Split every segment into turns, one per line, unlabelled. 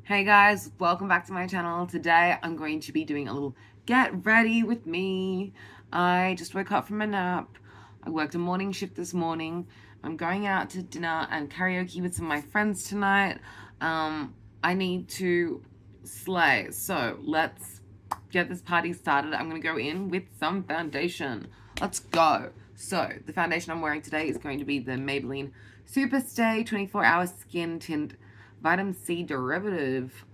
Hey guys, welcome back to my channel. Today I'm going to be doing a little get ready with me. I just woke up from a nap. I worked a morning shift this morning. I'm going out to dinner and karaoke with some of my friends tonight. I need to slay. So let's get this party started. I'm going to go in with some foundation. Let's go. So the foundation I'm wearing today is going to be the Maybelline Super Stay 24-Hour Skin Tint Vitamin C derivative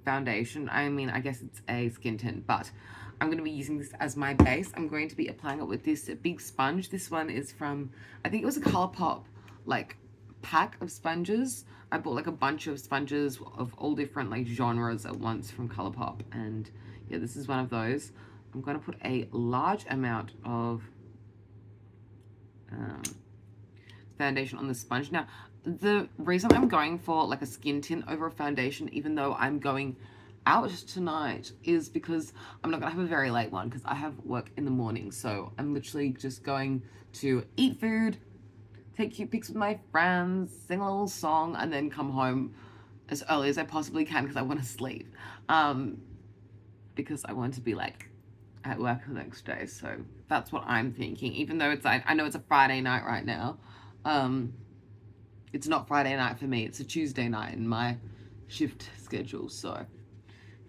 foundation. I mean, I guess it's a skin tint, but I'm going to be using this as my base. I'm going to be applying it with this big sponge. This one is from, I think it was a ColourPop, like, pack of sponges. I bought, like, a bunch of sponges of all different, like, genres at once from ColourPop. And, yeah, this is one of those. I'm going to put a large amount of foundation on the sponge. Now, the reason I'm going for like a skin tint over a foundation, even though I'm going out tonight, is because I'm not gonna have a very late one because I have work in the morning. So I'm literally just going to eat food, take cute pics with my friends, sing a little song, and then come home as early as I possibly can because I want to sleep. Because I want to be like at work the next day. So that's what I'm thinking. Even though it's I know it's a Friday night right now. It's not Friday night for me. It's a Tuesday night in my shift schedule. So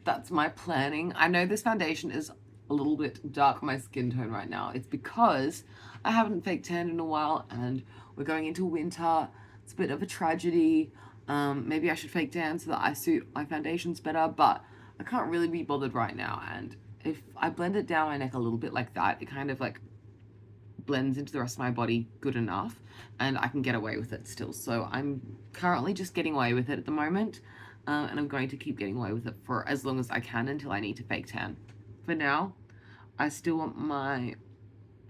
that's my planning. I know this foundation is a little bit dark on my skin tone right now. It's because I haven't fake tanned in a while and we're going into winter. It's a bit of a tragedy. Maybe I should fake tan so that I suit my foundations better, but I can't really be bothered right now. And if I blend it down my neck a little bit like that, it kind of like blends into the rest of my body good enough and I can get away with it still. So I'm currently just getting away with it at the moment, and I'm going to keep getting away with it for as long as I can until I need to fake tan. For now, I still want my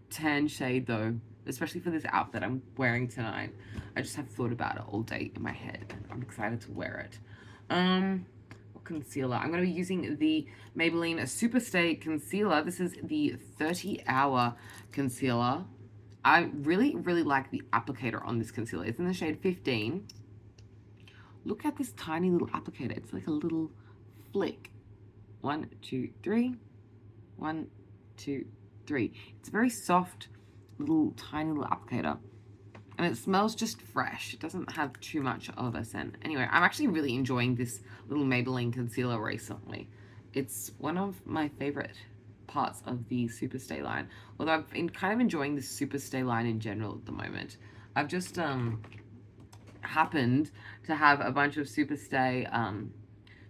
tan shade though, especially for this outfit I'm wearing tonight. I just have thought about it all day in my head and I'm excited to wear it. What concealer? I'm going to be using the Maybelline Superstay Concealer. This is the 30-hour concealer. I really, really like the applicator on this concealer. It's in the shade 15. Look at this tiny little applicator. It's like a little flick. 1, 2, 3. 1, 2, 3. It's a very soft, little, tiny little applicator. And it smells just fresh. It doesn't have too much of a scent. Anyway, I'm actually really enjoying this little Maybelline concealer recently. It's one of my favorite parts of the Superstay line. Although I've been kind of enjoying the Superstay line in general at the moment. I've just happened to have a bunch of Superstay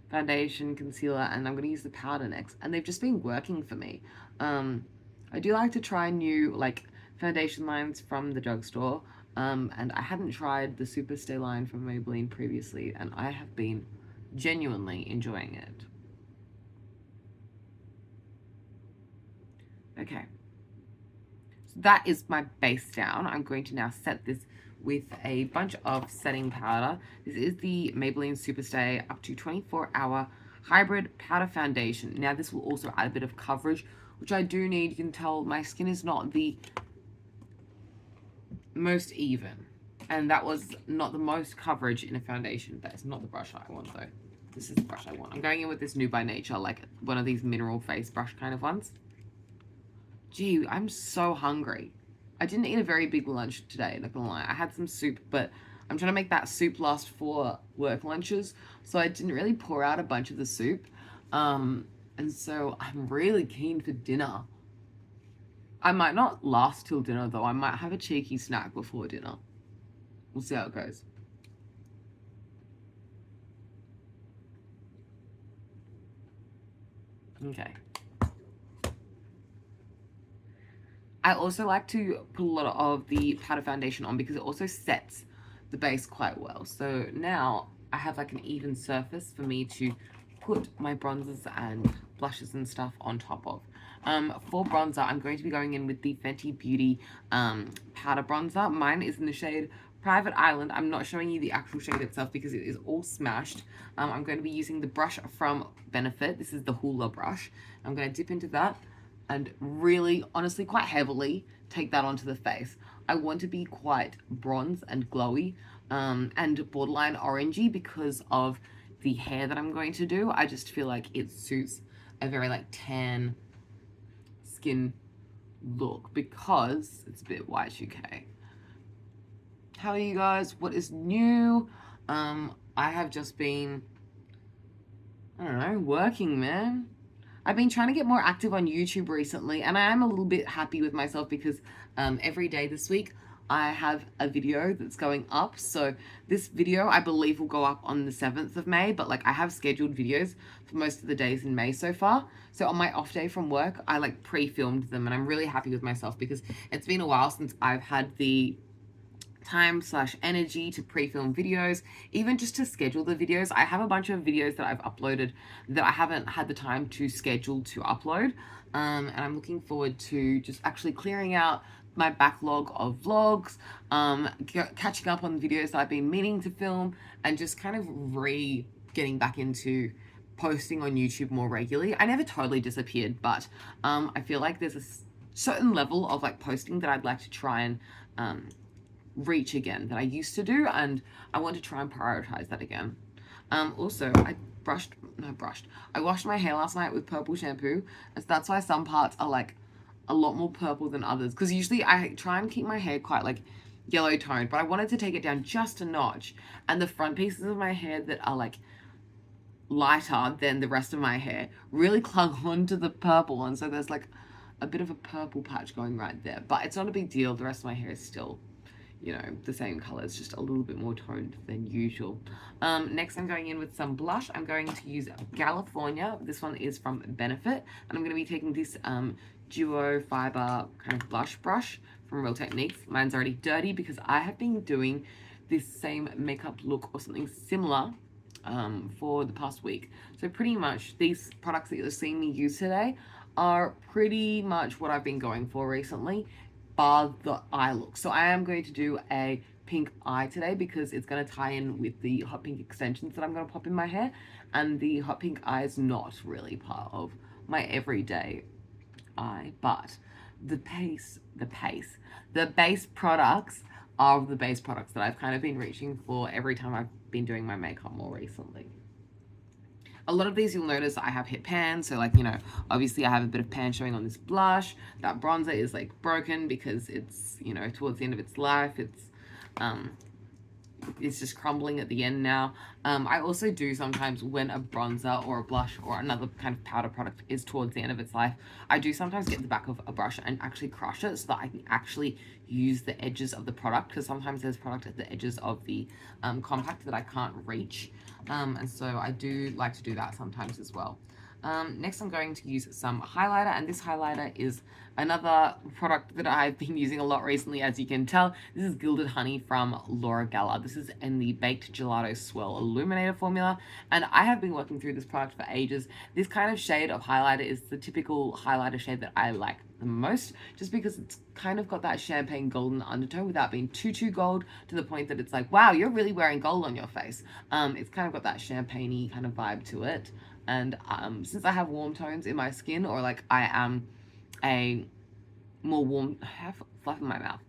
foundation, concealer, and I'm going to use the powder next. And they've just been working for me. I do like to try new like foundation lines from the drugstore. And I hadn't tried the Superstay line from Maybelline previously, and I have been genuinely enjoying it. Okay. So that is my base down. I'm going to now set this with a bunch of setting powder. This is the Maybelline Superstay up to 24-hour hybrid powder foundation. Now this will also add a bit of coverage, which I do need. You can tell my skin is not the most even, and that was not the most coverage in a foundation. That is not the brush I want though. This is the brush I want. I'm going in with this New by Nature, like one of these mineral face brush kind of ones. Gee, I'm so hungry. I didn't eat a very big lunch today, not gonna lie. I had some soup, but I'm trying to make that soup last for work lunches, so I didn't really pour out a bunch of the soup. And so I'm really keen for dinner. I might not last till dinner though. I might have a cheeky snack before dinner. We'll see how it goes. Okay. I also like to put a lot of the powder foundation on because it also sets the base quite well. So now I have like an even surface for me to put my bronzers and blushes and stuff on top of. For bronzer, I'm going to be going in with the Fenty Beauty powder bronzer. Mine is in the shade Private Island. I'm not showing you the actual shade itself because it is all smashed. I'm going to be using the brush from Benefit. This is the Hoola brush. I'm going to dip into that and really, honestly, quite heavily take that onto the face. I want to be quite bronze and glowy and borderline orangey because of the hair that I'm going to do. I just feel like it suits a very like tan skin look because it's a bit Y2K. How are you guys? What is new? I have just been, I don't know, working, man. I've been trying to get more active on YouTube recently, and I am a little bit happy with myself because every day this week I have a video that's going up. So this video I believe will go up on the 7th of May, but like I have scheduled videos for most of the days in May so far. So on my off day from work, I like pre-filmed them, and I'm really happy with myself because it's been a while since I've had the time/energy to pre-film videos, even just to schedule the videos. I have a bunch of videos that I've uploaded that I haven't had the time to schedule to upload, and I'm looking forward to just actually clearing out my backlog of vlogs, catching up on the videos that I've been meaning to film, and just kind of getting back into posting on YouTube more regularly. I never totally disappeared, but I feel like there's a certain level of like posting that I'd like to try and reach again that I used to do, and I want to try and prioritize that again. Also, I washed my hair last night with purple shampoo, and so that's why some parts are like a lot more purple than others, because usually I try and keep my hair quite like yellow toned, but I wanted to take it down just a notch, and the front pieces of my hair that are like lighter than the rest of my hair really clung onto the purple, and so there's like a bit of a purple patch going right there, but it's not a big deal. The rest of my hair is still, you know, the same color. It's just a little bit more toned than usual. Next, I'm going in with some blush. I'm going to use California. This one is from Benefit, and I'm going to be taking this duo fiber kind of blush brush from Real Techniques. Mine's already dirty because I have been doing this same makeup look or something similar for the past week. So pretty much these products that you're seeing me use today are pretty much what I've been going for recently, bar the eye look. So I am going to do a pink eye today because it's going to tie in with the hot pink extensions that I'm going to pop in my hair, and the hot pink eye is not really part of my everyday eye, but the base products are the base products that I've kind of been reaching for every time I've been doing my makeup more recently. A lot of these you'll notice I have hit pan, so like, you know, obviously I have a bit of pan showing on this blush. That bronzer is like broken because it's, you know, towards the end of its life. It's just crumbling at the end now. I also do sometimes, when a bronzer or a blush or another kind of powder product is towards the end of its life, I do sometimes get the back of a brush and actually crush it so that I can actually use the edges of the product, because sometimes there's product at the edges of the compact that I can't reach, and so I do like to do that sometimes as well. Next, I'm going to use some highlighter, and this highlighter is another product that I've been using a lot recently, as you can tell. This is Gilded Honey from Laura Geller. This is in the Baked Gelato Swirl Illuminator formula, and I have been working through this product for ages. This kind of shade of highlighter is the typical highlighter shade that I like the most, just because it's kind of got that champagne golden undertone without being too gold, to the point that it's like, wow, you're really wearing gold on your face. It's kind of got that champagne-y kind of vibe to it. And since I have warm tones in my skin, or like I am a more warm, I have fluff in my mouth.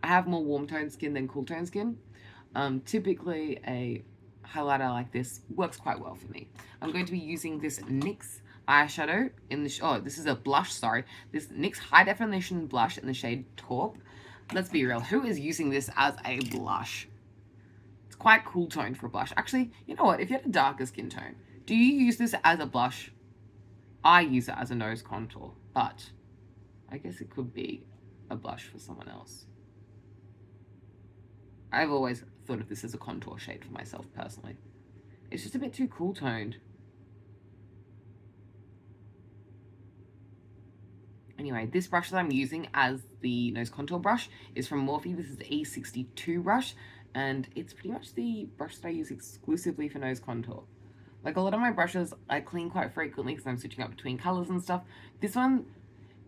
I have more warm tone skin than cool tone skin. Typically a highlighter like this works quite well for me. I'm going to be using this NYX eyeshadow in the, this is a blush, sorry. This NYX High Definition Blush in the shade Taupe. Let's be real, who is using this as a blush? It's quite cool toned for a blush. Actually, you know what, if you had a darker skin tone, do you use this as a blush? I use it as a nose contour, but I guess it could be a blush for someone else. I've always thought of this as a contour shade for myself personally. It's just a bit too cool toned. Anyway, this brush that I'm using as the nose contour brush is from Morphe. This is the E62 brush, and it's pretty much the brush that I use exclusively for nose contour. Like, a lot of my brushes I clean quite frequently because I'm switching up between colors and stuff. This one,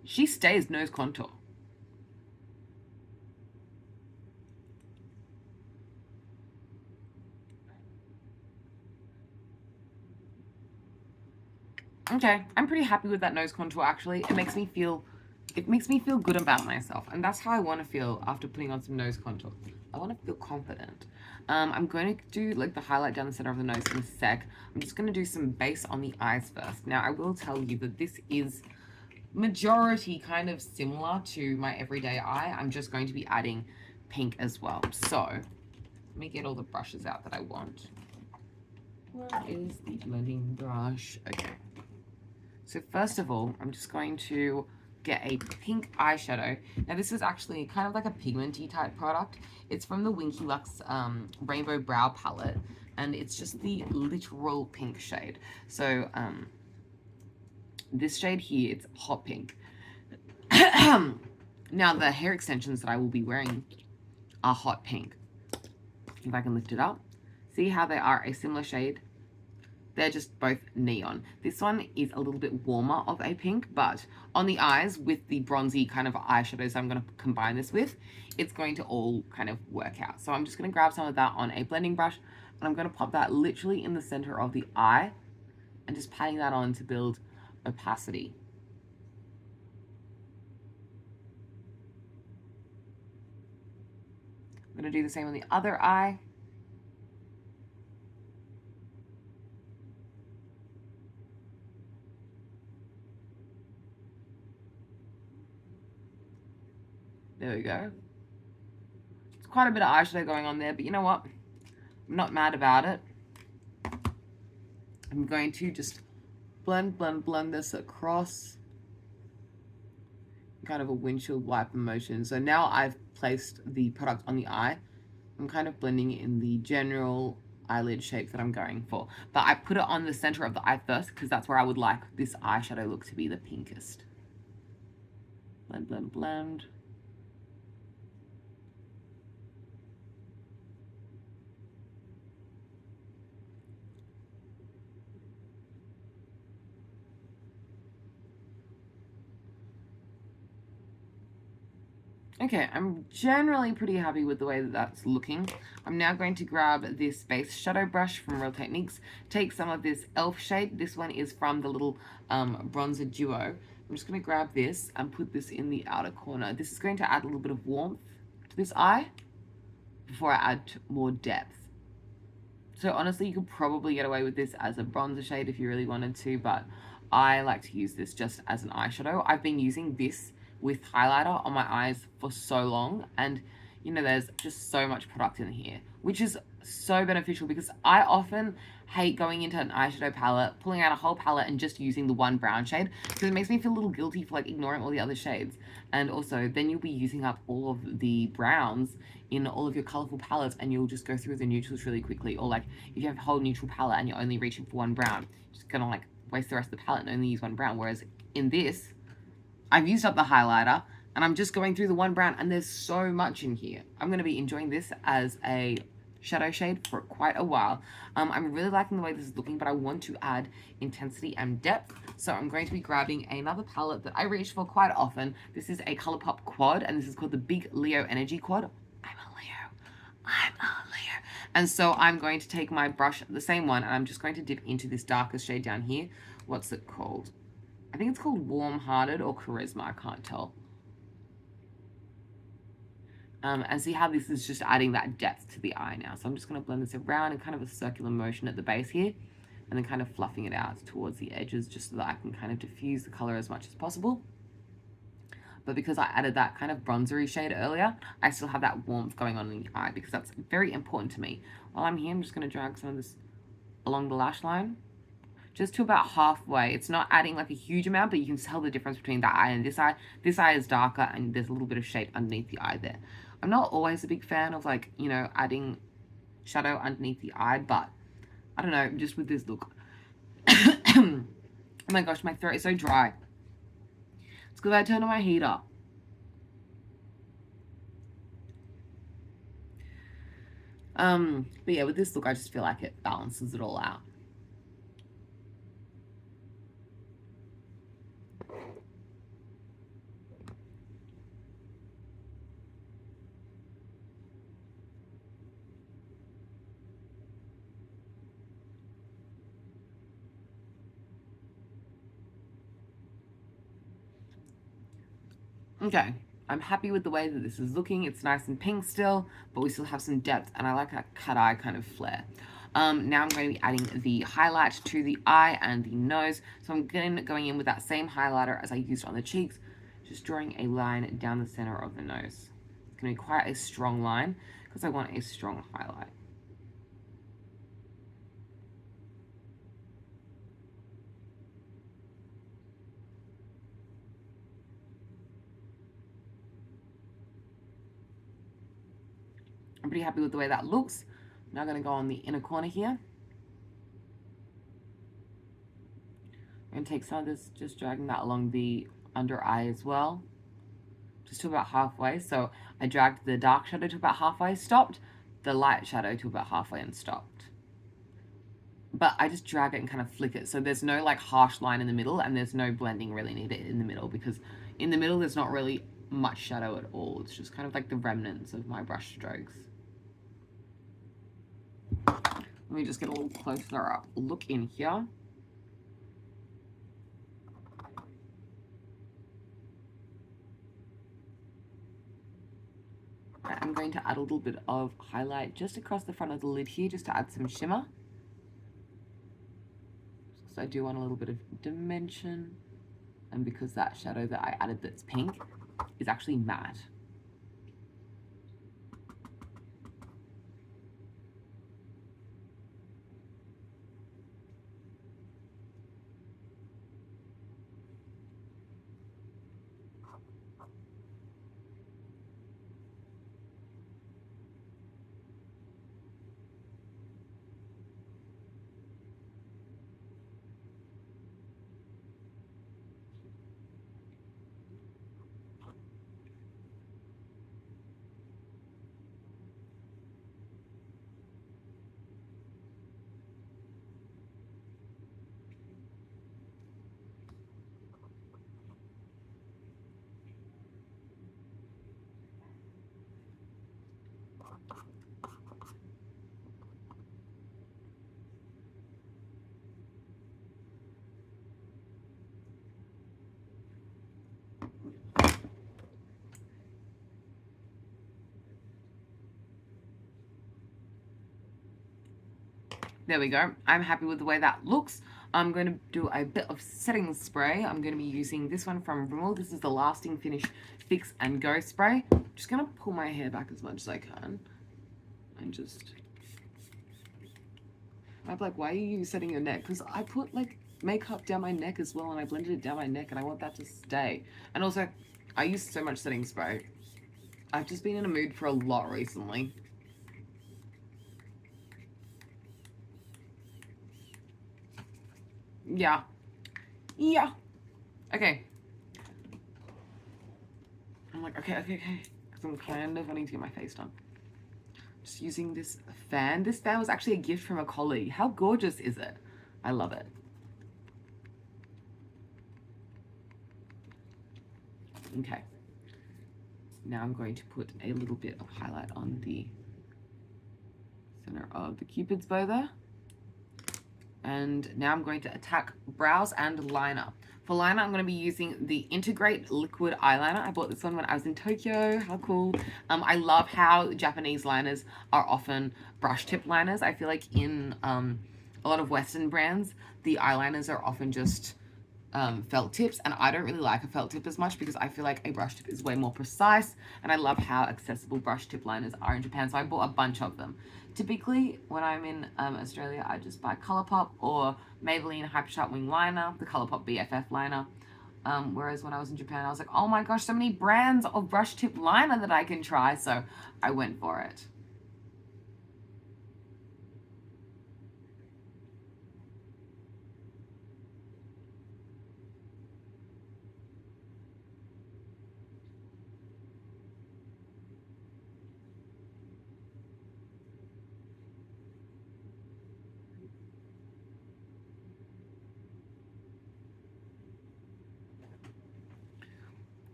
she stays nose contour. Okay, I'm pretty happy with that nose contour, actually. It makes me feel it makes me feel good about myself. And that's how I want to feel after putting on some nose contour. I want to feel confident. I'm going to do like the highlight down the center of the nose in a sec. I'm just going to do some base on the eyes first. Now, I will tell you that this is majority kind of similar to my everyday eye. I'm just going to be adding pink as well. So let me get all the brushes out that I want. Where is the blending brush? Okay. So first of all, I'm just going to get a pink eyeshadow. Now this is actually kind of like a pigmenty type product. It's from the Winky Lux Rainbow Brow Palette, and it's just the literal pink shade. So this shade here, it's hot pink. Now the hair extensions that I will be wearing are hot pink. If I can lift it up, see how they are a similar shade? They're just both neon. This one is a little bit warmer of a pink, but on the eyes with the bronzy kind of eyeshadows I'm going to combine this with, it's going to all kind of work out. So I'm just going to grab some of that on a blending brush, and I'm going to pop that literally in the center of the eye and just patting that on to build opacity. I'm going to do the same on the other eye. There we go. It's quite a bit of eyeshadow going on there, but you know what? I'm not mad about it. I'm going to just blend this across. Kind of a windshield wiper motion. So now I've placed the product on the eye. I'm kind of blending in the general eyelid shape that I'm going for. But I put it on the center of the eye first because that's where I would like this eyeshadow look to be the pinkest. Blend, blend, blend. Okay, I'm generally pretty happy with the way that that's looking. I'm now going to grab this base shadow brush from Real Techniques, take some of this e.l.f. shade. This one is from the little bronzer duo. I'm just going to grab this and put this in the outer corner. This is going to add a little bit of warmth to this eye before I add more depth. So honestly, you could probably get away with this as a bronzer shade if you really wanted to, but I like to use this just as an eyeshadow. I've been using this with highlighter on my eyes for so long, and you know, there's just so much product in here, which is so beneficial because I often hate going into an eyeshadow palette, pulling out a whole palette and just using the one brown shade because it makes me feel a little guilty for like ignoring all the other shades. And also then you'll be using up all of the browns in all of your colorful palettes and you'll just go through the neutrals really quickly. Or like if you have a whole neutral palette and you're only reaching for one brown, you're just gonna like waste the rest of the palette and only use one brown. Whereas in this, I've used up the highlighter and I'm just going through the one brown and there's so much in here. I'm going to be enjoying this as a shadow shade for quite a while. I'm really liking the way this is looking, but I want to add intensity and depth. So I'm going to be grabbing another palette that I reach for quite often. This is a ColourPop quad and this is called the Big Leo Energy Quad. I'm a Leo. And so I'm going to take my brush, the same one, and I'm just going to dip into this darkest shade down here. What's it called? I think it's called Warm Hearted or Charisma, I can't tell. And see how this is just adding that depth to the eye now. So I'm just going to blend this around in kind of a circular motion at the base here, and then kind of fluffing it out towards the edges just so that I can kind of diffuse the color as much as possible. But because I added that kind of bronzery shade earlier, I still have that warmth going on in the eye because that's very important to me. While I'm here, I'm just going to drag some of this along the lash line, just to about halfway. It's not adding like a huge amount, but you can tell the difference between that eye and this eye. This eye is darker and there's a little bit of shade underneath the eye there. I'm not always a big fan of like, you know, adding shadow underneath the eye, but I don't know, just with this look. Oh my gosh, my throat is so dry. It's because I turned on my heater. But yeah, with this look, I just feel like it balances it all out. Okay, I'm happy with the way that this is looking. It's nice and pink still, but we still have some depth, and I like that cat eye kind of flare. Now I'm going to be adding the highlight to the eye and the nose. So I'm going in with that same highlighter as I used on the cheeks, just drawing a line down the center of the nose. It's going to be quite a strong line because I want a strong highlight. I'm pretty happy with the way that looks. I'm now going to go on the inner corner here. I'm going to take some of this, just dragging that along the under eye as well, just to about halfway. So I dragged the dark shadow to about halfway, stopped, the light shadow to about halfway and stopped. But I just drag it and kind of flick it. So there's no like harsh line in the middle, and there's no blending really needed in the middle, because in the middle there's not really much shadow at all. It's just kind of like the remnants of my brush strokes. Let me just get a little closer up look in here. I'm going to add a little bit of highlight just across the front of the lid here, just to add some shimmer. Because I do want a little bit of dimension, and because that shadow that I added that's pink is actually matte. There we go. I'm happy with the way that looks. I'm going to do a bit of setting spray. I'm going to be using this one from Rimmel. This is the Lasting Finish Fix and Go spray. I'm just going to pull my hair back as much as I can. And just... I'm like, why are you setting your neck? Because I put like makeup down my neck as well, and I blended it down my neck, and I want that to stay. And also, I use so much setting spray. I've just been in a mood for a lot recently. Yeah. Yeah. Okay. I'm like, okay. Because I'm kind of wanting to get my face done. Just using this fan. This fan was actually a gift from a colleague. How gorgeous is it? I love it. Okay. Now I'm going to put a little bit of highlight on the center of the Cupid's bow there. And now I'm going to attack brows and liner. For liner, I'm going to be using the Integrate Liquid Eyeliner. I bought this one when I was in Tokyo. How cool. I love how Japanese liners are often brush tip liners. I feel like in a lot of Western brands, the eyeliners are often just felt tips, and I don't really like a felt tip as much because I feel like a brush tip is way more precise, and I love how accessible brush tip liners are in Japan, so I bought a bunch of them. Typically, when I'm in Australia, I just buy Colourpop or Maybelline Hyper Sharp Wing Liner, the Colourpop BFF liner. Whereas when I was in Japan, I was like, oh my gosh, so many brands of brush tip liner that I can try, so I went for it.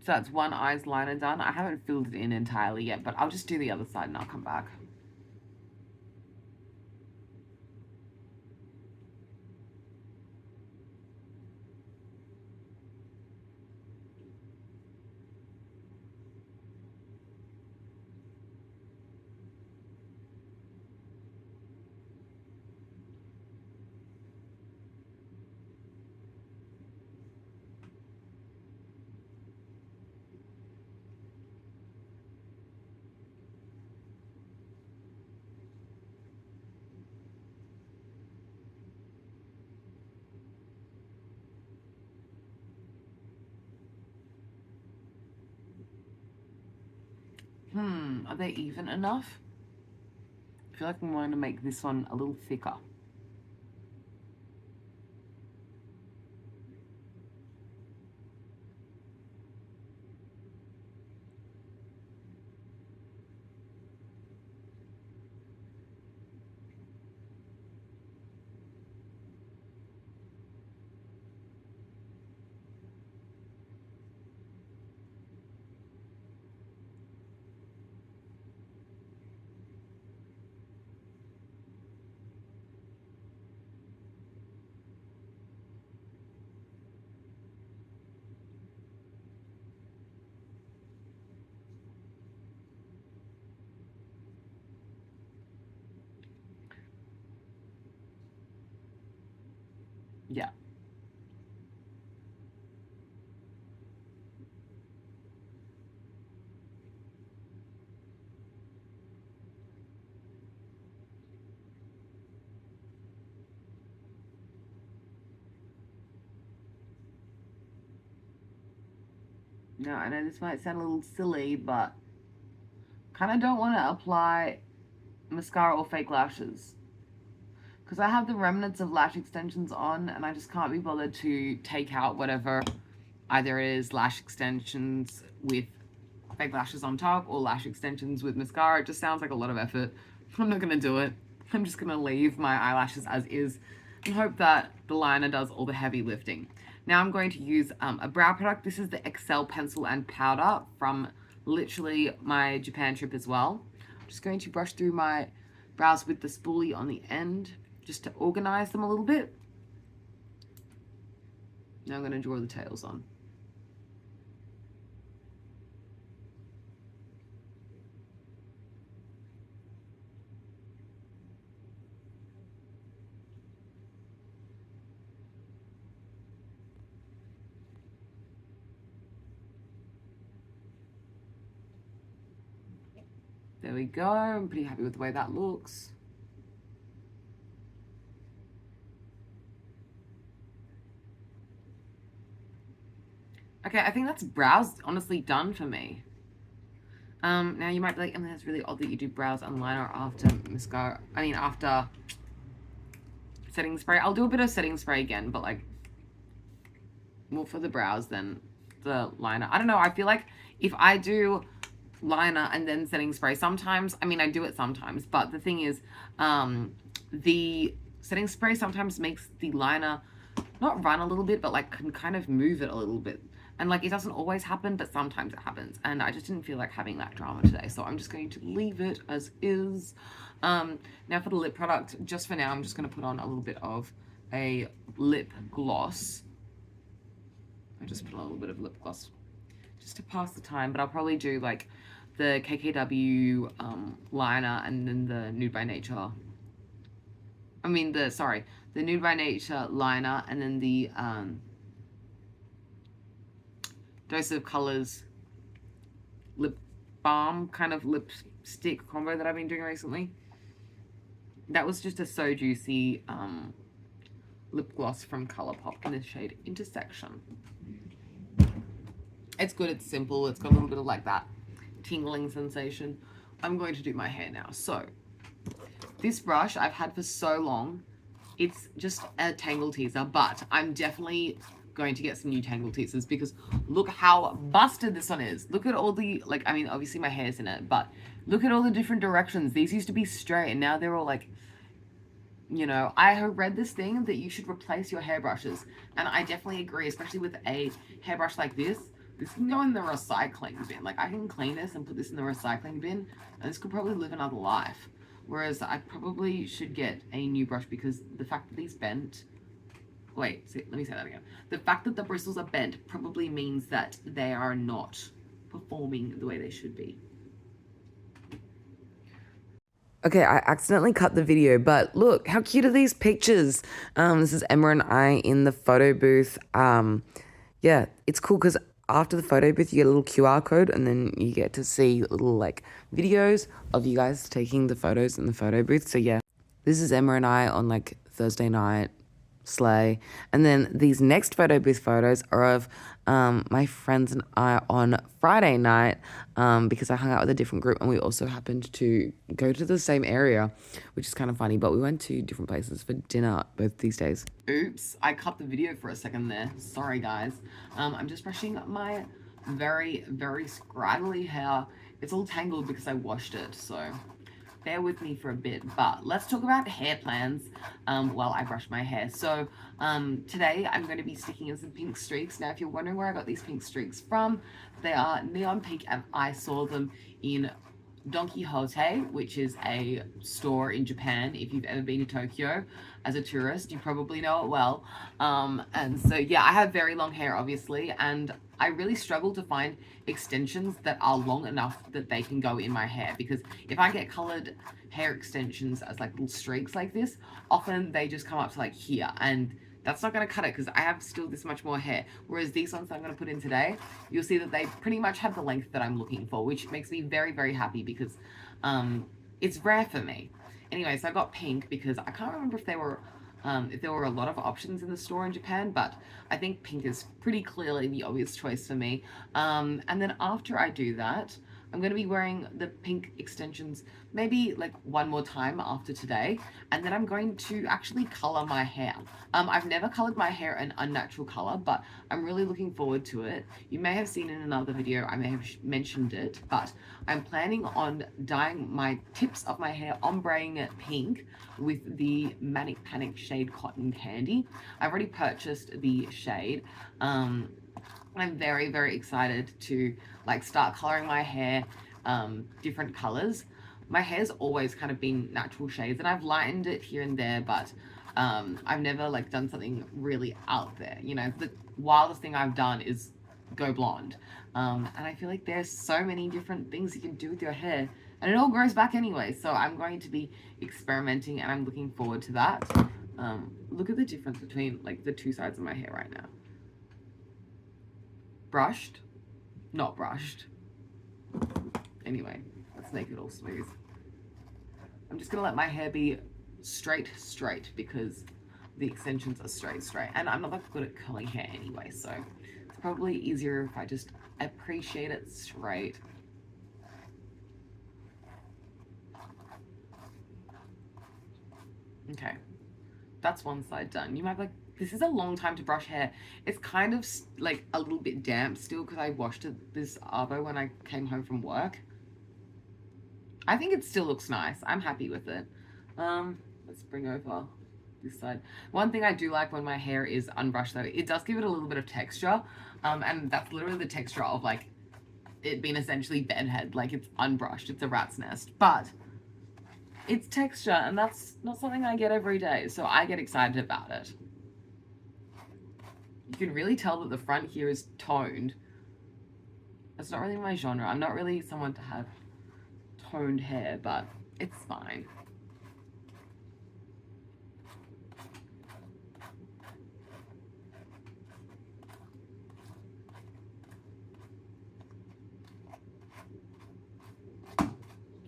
So that's one eye's liner done. I haven't filled it in entirely yet, but I'll just do the other side and I'll come back. Are they even enough? I feel like I'm going to make this one a little thicker. Yeah. Now, I know this might sound a little silly, but kind of don't want to apply mascara or fake lashes. Because I have the remnants of lash extensions on, and I just can't be bothered to take out whatever. Either it is lash extensions with fake lashes on top or lash extensions with mascara. It just sounds like a lot of effort. I'm not going to do it. I'm just going to leave my eyelashes as is and hope that the liner does all the heavy lifting. Now I'm going to use a brow product. This is the Excel pencil and powder from literally my Japan trip as well. I'm just going to brush through my brows with the spoolie on the end just to organize them a little bit. Now I'm going to draw the tails on. There we go. I'm pretty happy with the way that looks. Okay, I think that's brows honestly done for me. Now you might be like, I mean, that's really odd that you do brows and liner after mascara. I mean, after setting spray. I'll do a bit of setting spray again, but like more for the brows than the liner. I don't know. I feel like if I do liner and then setting spray, sometimes, I mean, I do it sometimes, but the thing is, the setting spray sometimes makes the liner not run a little bit, but like can kind of move it a little bit. And like it doesn't always happen, but sometimes it happens. And I just didn't feel like having that drama today. So I'm just going to leave it as is. Now for the lip product, just for now, I'm just going to put on a little bit of a lip gloss. I just put a little bit of lip gloss just to pass the time, but I'll probably do like the KKW liner and then the Nude by Nature. I mean the Nude by Nature liner and then the Dose of Colors lip balm kind of lipstick combo that I've been doing recently. That was just a So Juicy lip gloss from Colourpop in the shade Intersection. It's good, it's simple, it's got a little bit of like that tingling sensation. I'm going to do my hair now. So this brush I've had for so long. It's just a Tangle Teezer, but I'm definitely going to get some new Tangle Teezers because look how busted this one is. Look at all the, like, I mean, obviously my hair's in it, but look at all the different directions. These used to be straight and now they're all like, you know, I have read this thing that you should replace your hairbrushes. And I definitely agree, especially with a hairbrush like this. This can go in the recycling bin. Like I can clean this and put this in the recycling bin and this could probably live another life. Whereas I probably should get a new brush because the fact that these bent, let me say that again. The fact that the bristles are bent probably means that they are not performing the way they should be. Okay, I accidentally cut the video, but look, how cute are these pictures? This is Emma and I in the photo booth. Yeah, it's cool because after the photo booth, you get a little QR code and then you get to see little like videos of you guys taking the photos in the photo booth. So yeah, this is Emma and I on like Thursday night,
slay. And then these next photo booth photos are of my friends and I on Friday night because I hung out with a different group and we also happened to go to the same area, which is kind of funny, but we went to different places for dinner both these days.
Oops, I cut the video for a second there. Sorry, guys. I'm just brushing my very, very scraggly hair. It's all tangled because I washed it, so bear with me for a bit. But let's talk about hair plans while I brush my hair. So today I'm going to be sticking in some pink streaks. Now, if you're wondering where I got these pink streaks from, they are neon pink, and I saw them in Don Quijote, which is a store in Japan. If you've ever been to Tokyo as a tourist, you probably know it well. And so, yeah, I have very long hair, obviously, and I really struggle to find extensions that are long enough that they can go in my hair, because if I get colored hair extensions as like little streaks like this, often they just come up to like here, and that's not going to cut it because I have still this much more hair. Whereas these ones that I'm going to put in today, you'll see that they pretty much have the length that I'm looking for, which makes me very, very happy because it's rare for me. Anyway, so I got pink because I can't remember if there were a lot of options in the store in Japan, but I think pink is pretty clearly the obvious choice for me. And then after I do that, I'm going to be wearing the pink extensions maybe like one more time after today, and then I'm going to actually color my hair. I've never colored my hair an unnatural color, but I'm really looking forward to it. You may have seen in another video, I may have mentioned it, but I'm planning on dyeing my tips of my hair, ombreing it pink with the Manic Panic shade Cotton Candy. I've already purchased the shade. I'm very, very excited to like start coloring my hair different colors. My hair's always kind of been natural shades, and I've lightened it here and there, but I've never like done something really out there. You know, the wildest thing I've done is go blonde. And I feel like there's so many different things you can do with your hair, and it all grows back anyway. So I'm going to be experimenting, and I'm looking forward to that. Look at the difference between like the two sides of my hair right now. Brushed, not brushed. Anyway, let's make it all smooth. I'm just gonna let my hair be straight because the extensions are straight. And I'm not that good at curling hair anyway, so it's probably easier if I just appreciate it straight. Okay, that's one side done. You might be like, this is a long time to brush hair. It's kind of like a little bit damp still because I washed this arvo when I came home from work. I think it still looks nice. I'm happy with it. Let's bring over this side. One thing I do like when my hair is unbrushed though, it does give it a little bit of texture. And that's literally the texture of like it being essentially bedhead. Like it's unbrushed, it's a rat's nest. But it's texture, and that's not something I get every day, so I get excited about it. You can really tell that the front here is toned. It's not really my genre. I'm not really someone to have toned hair, but it's fine.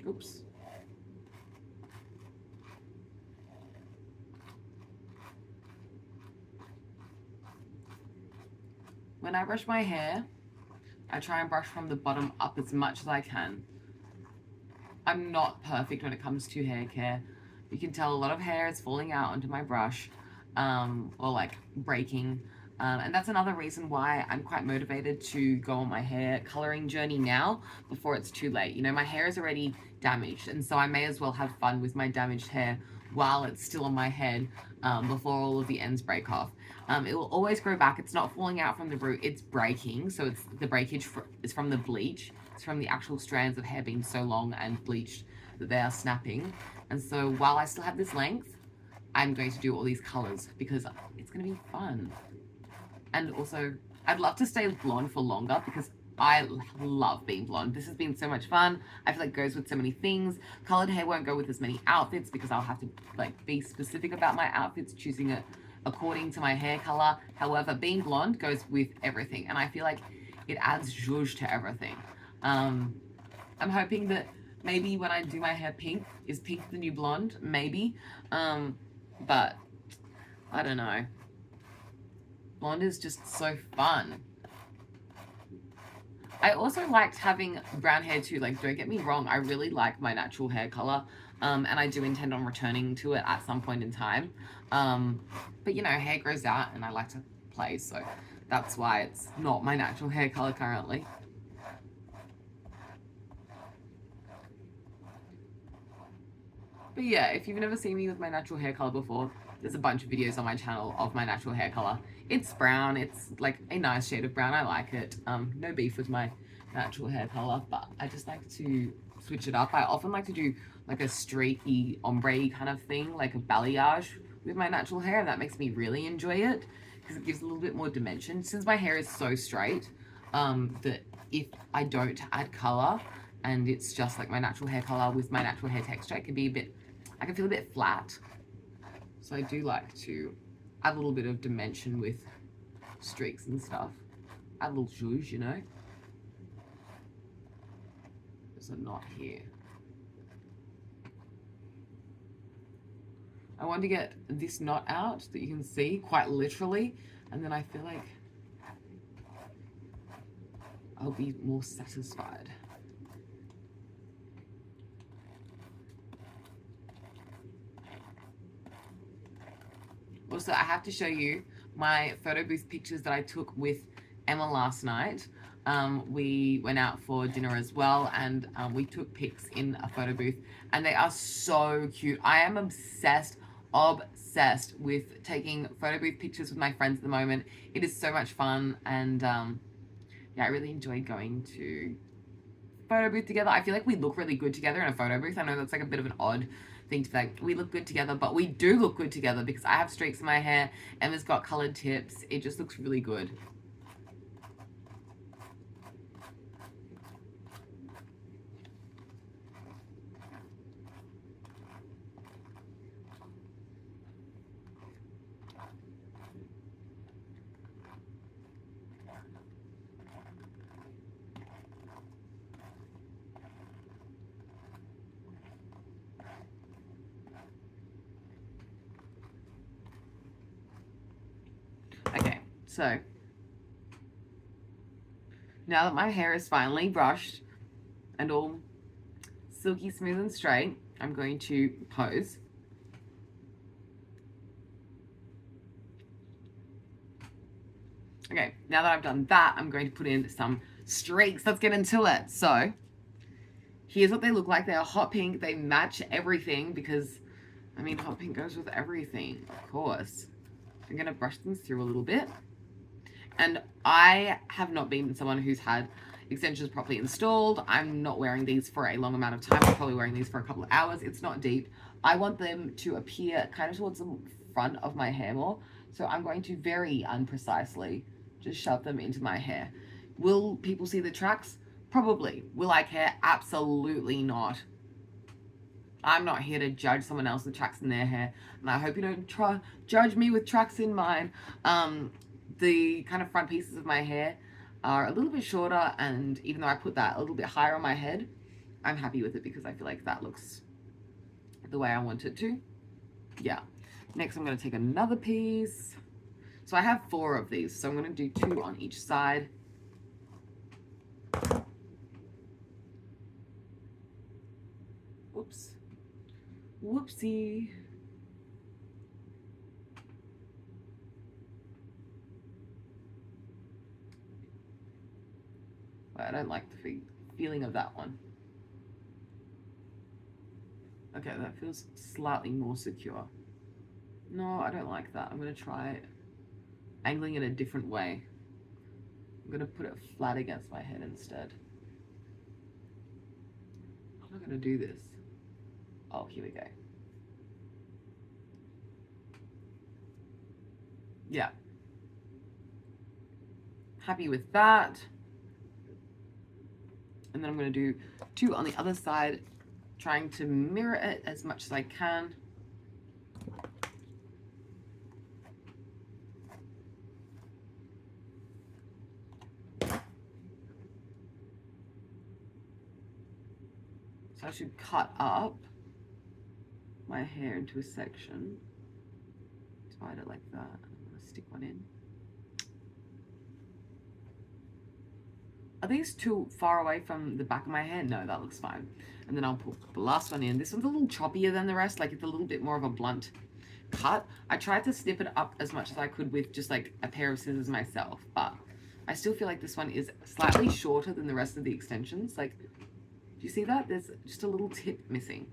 Oops. When I brush my hair, I try and brush from the bottom up as much as I can. I'm not perfect when it comes to hair care. You can tell a lot of hair is falling out onto my brush or like breaking. And that's another reason why I'm quite motivated to go on my hair coloring journey now before it's too late. You know, my hair is already damaged, and so I may as well have fun with my damaged hair while it's still on my head before all of the ends break off. It will always grow back. It's not falling out from the root, it's breaking. So it's the breakage is from the bleach. It's from the actual strands of hair being so long and bleached that they are snapping. And so while I still have this length, I'm going to do all these colors because it's going to be fun. And also, I'd love to stay blonde for longer because I love being blonde. This has been so much fun. I feel like it goes with so many things. Colored hair won't go with as many outfits because I'll have to like be specific about my outfits, choosing it according to my hair color. However, being blonde goes with everything, and I feel like it adds zhuzh to everything. I'm hoping that maybe when I do my hair pink, is pink the new blonde? Maybe. But I don't know. Blonde is just so fun. I also liked having brown hair too. Like, don't get me wrong, I really like my natural hair color. And I do intend on returning to it at some point in time. But you know, hair grows out and I like to play, so that's why it's not my natural hair color currently. But yeah, if you've never seen me with my natural hair color before, there's a bunch of videos on my channel of my natural hair color. It's brown. It's like a nice shade of brown. I like it. No beef with my natural hair color, but I just like to switch it up. I often like to do like a streaky ombre kind of thing, like a balayage with my natural hair, and that makes me really enjoy it because it gives a little bit more dimension. Since my hair is so straight, that if I don't add color and it's just like my natural hair color with my natural hair texture, it can be a bit, I can feel a bit flat. So I do like to add a little bit of dimension with streaks and stuff. Add a little zhuzh, you know. There's a knot here. I want to get this knot out that you can see quite literally, and then I feel like I'll be more satisfied. Also, I have to show you my photo booth pictures that I took with Emma last night. We went out for dinner as well, and we took pics in a photo booth, and they are so cute. I am obsessed with taking photo booth pictures with my friends at the moment. It is so much fun, and yeah, I really enjoyed going to photo booth together. I feel like we look really good together in a photo booth. I know that's like a bit of an odd thing to be like, we look good together, but we do look good together because I have streaks in my hair. Emma's got colored tips. It just looks really good. Okay, so now that my hair is finally brushed and all silky smooth and straight, I'm going to pose. Okay, now that I've done that, I'm going to put in some streaks. Let's get into it. So here's what they look like. They are hot pink. They match everything because, I mean, hot pink goes with everything, of course. I'm going to brush them through a little bit. And I have not been someone who's had extensions properly installed. I'm not wearing these for a long amount of time. I'm probably wearing these for a couple of hours. It's not deep. I want them to appear kind of towards the front of my hair more. So I'm going to very unprecisely just shove them into my hair. Will people see the tracks? Probably. Will I care? Absolutely not. I'm not here to judge someone else with tracks in their hair, and I hope you don't judge me with tracks in mine. The kind of front pieces of my hair are a little bit shorter, and even though I put that a little bit higher on my head, I'm happy with it because I feel like that looks the way I want it to. Yeah. Next, I'm going to take another piece. So I have 4 of these, so I'm going to do 2 on each side. Whoops. Whoopsie. I don't like the feeling of that one. Okay, that feels slightly more secure. No, I don't like that. I'm going to try angling it a different way. I'm going to put it flat against my head instead. How am I going to do this? Oh, here we go. Yeah. Happy with that. And then I'm going to do 2 on the other side, trying to mirror it as much as I can. So I should cut up my hair into a section to spider like that. I'm gonna stick one in. Are these too far away from the back of my hair? No, that looks fine. And then I'll put the last one in. This one's a little choppier than the rest. Like, it's a little bit more of a blunt cut. I tried to snip it up as much as I could with just like a pair of scissors myself, but I still feel like this one is slightly shorter than the rest of the extensions. Like, do you see that? There's just a little tip missing.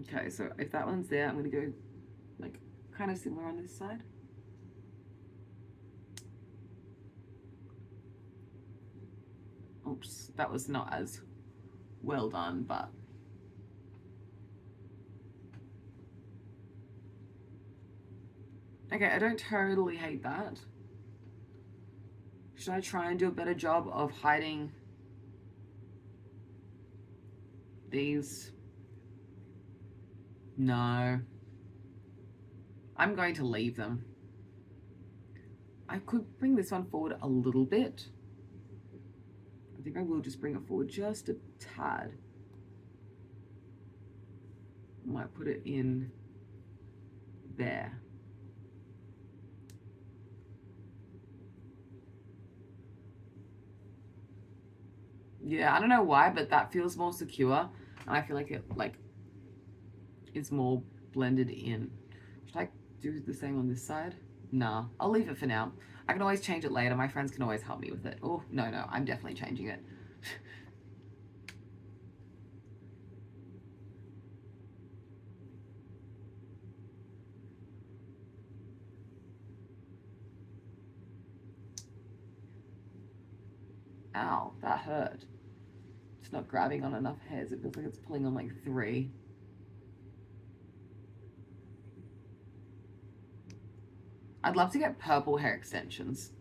Okay, so if that one's there, I'm going to go like kind of similar on this side. Oops, that was not as well done, but okay, I don't totally hate that. Should I try and do a better job of hiding these? No. I'm going to leave them. I could bring this one forward a little bit. I think I will just bring it forward just a tad. I might put it in there. Yeah, I don't know why, but that feels more secure, and I feel like it is more blended in. Should I do the same on this side? Nah, I'll leave it for now. I can always change it later. My friends can always help me with it. Oh, no, I'm definitely changing it. Ow, that hurt. It's not grabbing on enough hairs. It feels like it's pulling on like 3. I'd love to get purple hair extensions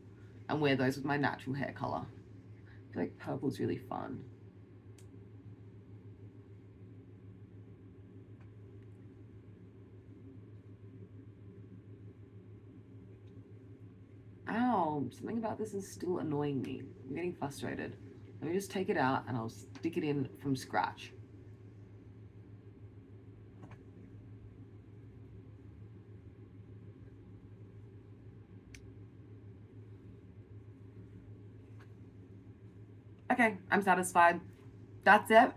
and wear those with my natural hair color. I feel like purple's really fun. Ow, something about this is still annoying me. I'm getting frustrated. Let me just take it out and I'll stick it in from scratch. Okay, I'm satisfied. That's it.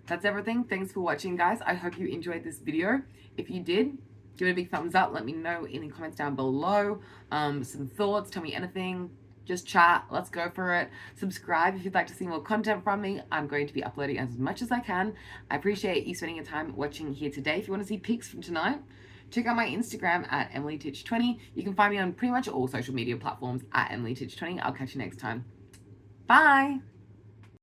That's everything. Thanks for watching, guys. I hope you enjoyed this video. If you did, give it a big thumbs up. Let me know in the comments down below. Some thoughts, tell me anything. Just chat. Let's go for it. Subscribe if you'd like to see more content from me. I'm going to be uploading as much as I can. I appreciate you spending your time watching here today. If you want to see pics from tonight, check out my Instagram at EmilyTitch20. You can find me on pretty much all social media platforms at EmilyTitch20. I'll catch you next time. Bye.